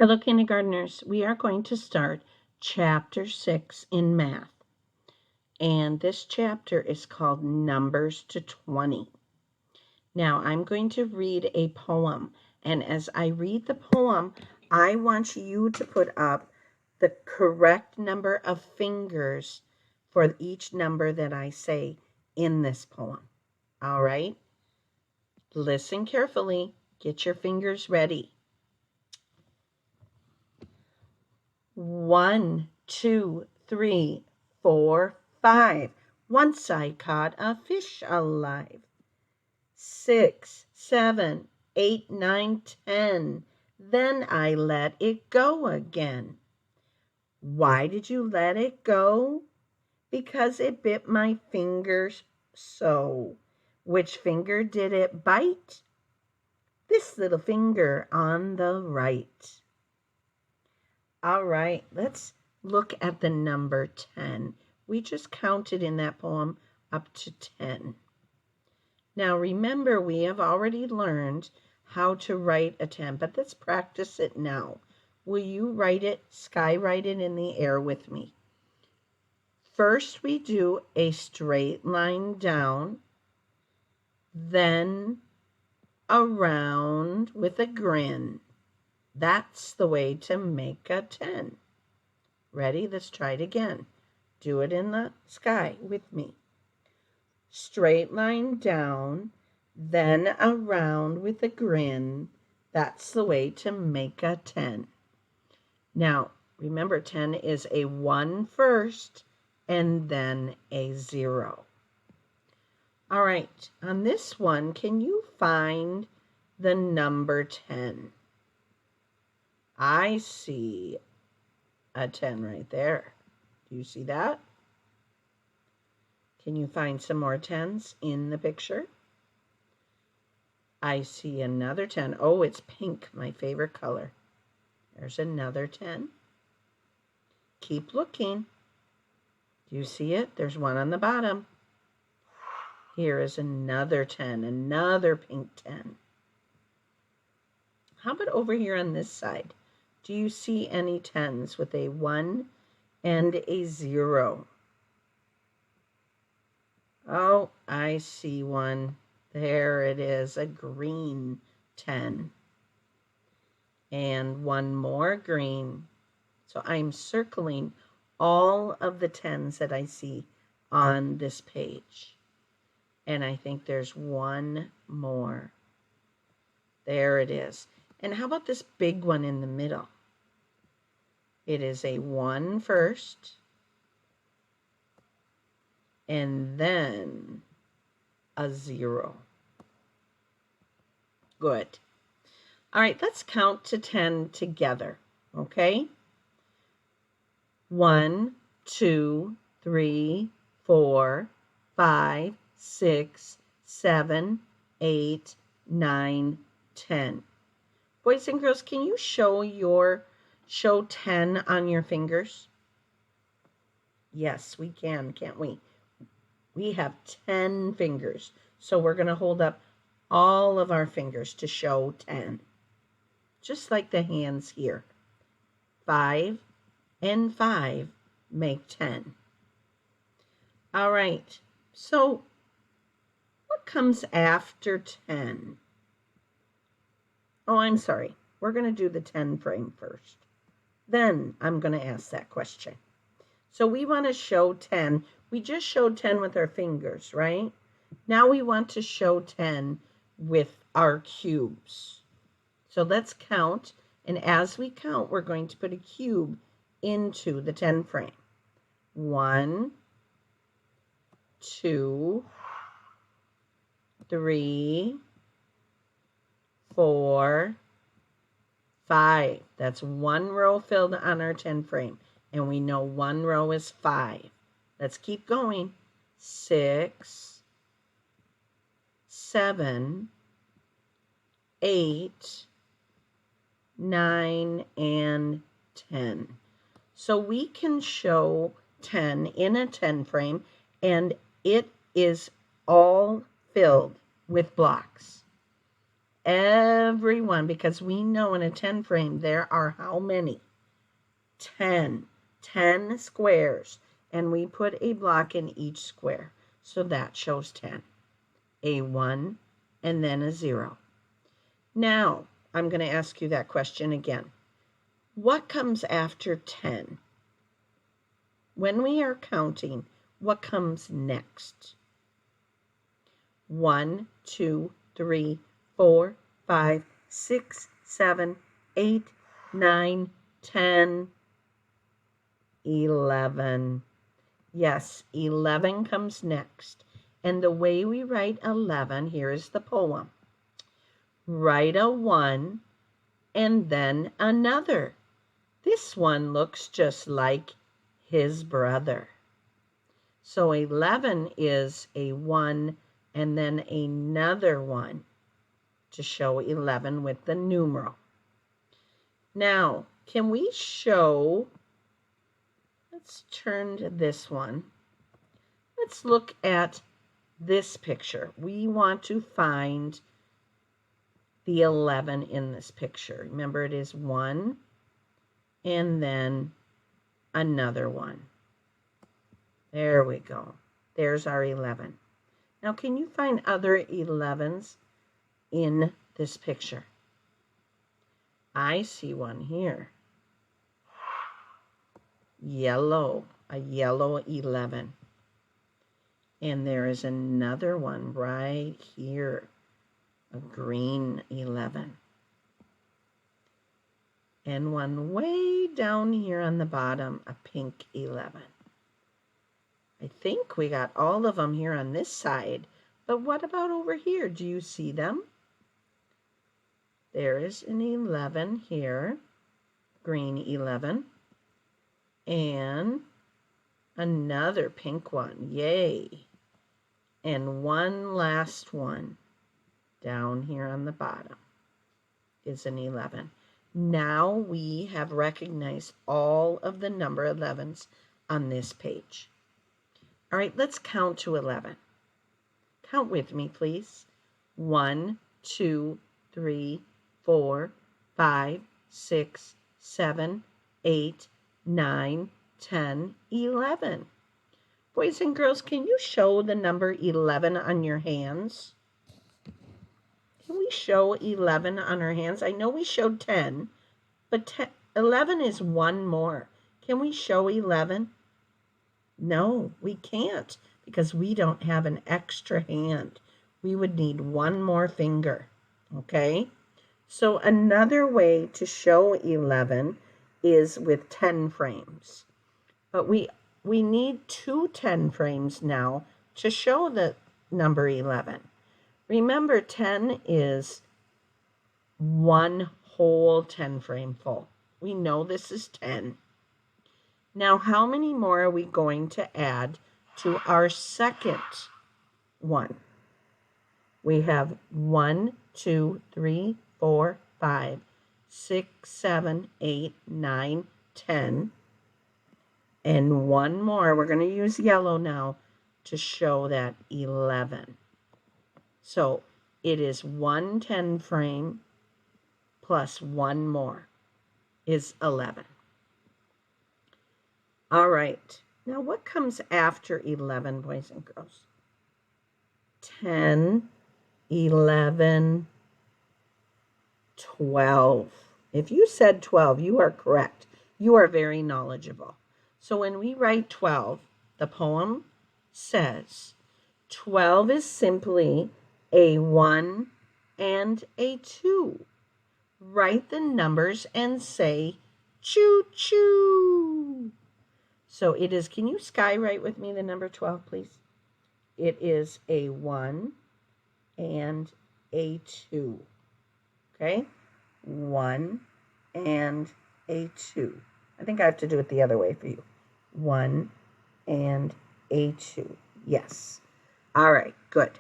Hello, kindergartners. We are going to start Chapter 6 in Math. And this chapter is called Numbers to 20. Now, I'm going to read a poem. And as I read the poem, I want you to put up the correct number of fingers for each number that I say in this poem. All right? Listen carefully. Get your fingers ready. 1, 2, 3, 4, 5. Once I caught a fish alive. 6, 7, 8, 9, 10. Then I let it go again. Why did you let it go? Because it bit my fingers so. Which finger did it bite? This little finger on the right. All right, let's look at the number 10. We just counted in that poem up to 10. Now remember, we have already learned how to write a 10, but let's practice it now. Will you write it, skywrite it in the air with me? First, we do a straight line down, then around with a grin. That's the way to make a 10. Ready? Let's try it again. Do it in the sky with me. Straight line down, then around with a grin. That's the way to make a 10. Now, remember 10 is a 1 first and then a 0. All right, on this one, can you find the number 10? I see a 10 right there. Do you see that? Can you find some more 10s in the picture? I see another 10. Oh, it's pink, my favorite color. There's another 10. Keep looking. Do you see it? There's one on the bottom. Here is another 10, another pink 10. How about over here on this side? Do you see any 10s with a 1 and a 0? Oh, I see one. There it is, a green 10. And one more green. So I'm circling all of the 10s that I see on this page. And I think there's one more. There it is. And how about this big one in the middle? It is a 1 first, and then a 0. Good. All right, let's count to 10 together, okay? 1, 2, 3, 4, 5, 6, 7, 8, 9, 10. Boys and girls, can you show 10 on your fingers? Yes, we can, can't we? We have 10 fingers. So we're going to hold up all of our fingers to show 10. Just like the hands here. 5 and 5 make 10. All right. So what comes after 10? Oh, I'm sorry. We're going to do the 10 frame first. Then I'm going to ask that question. So we want to show 10. We just showed 10 with our fingers, right? Now we want to show 10 with our cubes. So let's count. And as we count, we're going to put a cube into the 10 frame. 1, 2, 3, 4, 5. That's one row filled on our 10 frame. And we know one row is 5. Let's keep going. 6, 7, 8, 9, and 10. So we can show 10 in a 10 frame, and it is all filled with blocks. every one, because we know in a 10 frame there are how many? 10. 10 squares. And we put a block in each square. So that shows 10. A 1 and then a 0. Now, I'm going to ask you that question again. What comes after 10? When we are counting, what comes next? 1, 2, 3, 4, 5, 6, 7, 8, 9, 10, 11. Yes, 11 comes next. And the way we write 11, here is the poem. Write a 1 and then another. This one looks just like his brother. So 11 is a 1 and then another 1 to show 11 with the numeral. Now, can we show, let's turn to this one. Let's look at this picture. We want to find the 11 in this picture. Remember, it is 1 and then another 1. There we go. There's our 11. Now, can you find other 11s in this picture? I see one here. Yellow, a yellow 11. And there is another one right here, a green 11. And one way down here on the bottom, a pink 11. I think we got all of them here on this side, but what about over here? Do you see them? There is an 11 here, green 11, and another pink one, yay. And one last one down here on the bottom is an 11. Now we have recognized all of the number 11s on this page. All right, let's count to 11. Count with me, please. 1, 2, 3, 4, 5, 6, 7, 8, 9, 10, 11. Boys and girls, can you show the number 11 on your hands? Can we show 11 on our hands? I know we showed 10, but 11 is one more. Can we show 11? No, we can't, because we don't have an extra hand. We would need one more finger, okay? So another way to show 11 is with 10 frames. But we need 2 10 frames now to show the number 11. Remember, 10 is one whole 10 frame full. We know this is 10. Now, how many more are we going to add to our second one? We have 1, 2, 3, 4, 5, 6, 7, 8, 9, 10. And one more. We're going to use yellow now to show that 11. So it is 1 10 frame plus one more is 11. All right. Now what comes after 11, boys and girls? 10, 11, 12. If you said 12, you are correct. You are very knowledgeable. So when we write 12, the poem says 12 is simply a 1 and a 2. Write the numbers and say choo-choo. So it is, can you skywrite with me the number 12, please? It is a 1 and a 2. Okay? 1 and a 2. I think I have to do it the other way for you. 1 and a 2. Yes. All right, good.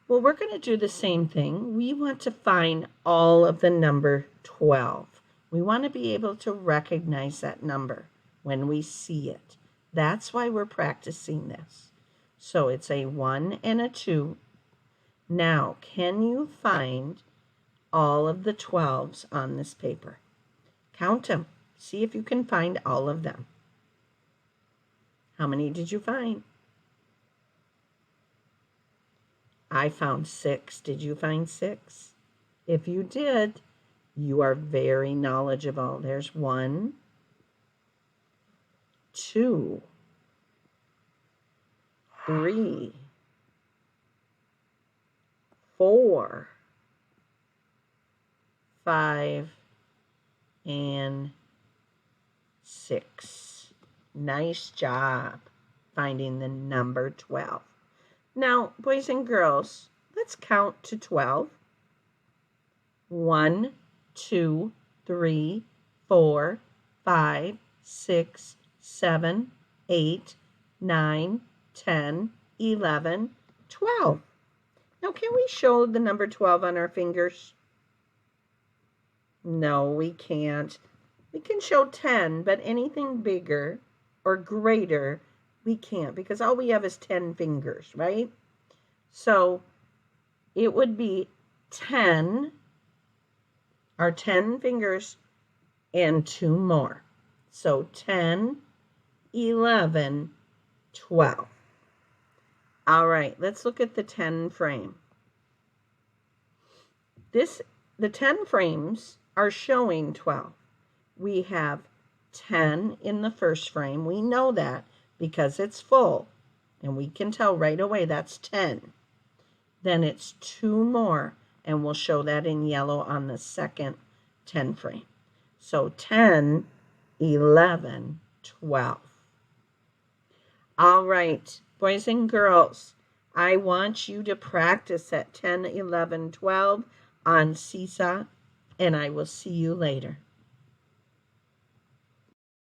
Well, we're going to do the same thing. We want to find all of the number 12. We want to be able to recognize that number when we see it. That's why we're practicing this. So it's a 1 and a 2. Now, can you find all of the 12s on this paper? Count them. See if you can find all of them. How many did you find? I found 6. Did you find 6? If you did, you are very knowledgeable. There's 1, 2, 3, 4, 5, and 6. Nice job finding the number 12. Now, boys and girls, let's count to 12. 1, 2, 3, 4, 5, 6, 7, 8, 9, 10, 11, 12. Now, can we show the number 12 on our fingers? No, we can't. We can show 10, but anything bigger or greater, we can't, because all we have is 10 fingers, right? So it would be 10, our 10 fingers, and 2 more. So 10, 11, 12. All right, let's look at the 10 frame. The 10 frames are showing 12. We have 10 in the first frame. We know that because it's full, and we can tell right away that's 10. Then it's 2 more, and we'll show that in yellow on the second 10 frame. So 10, 11, 12. All right, boys and girls, I want you to practice at 10, 11, 12 on Seesaw, and I will see you later.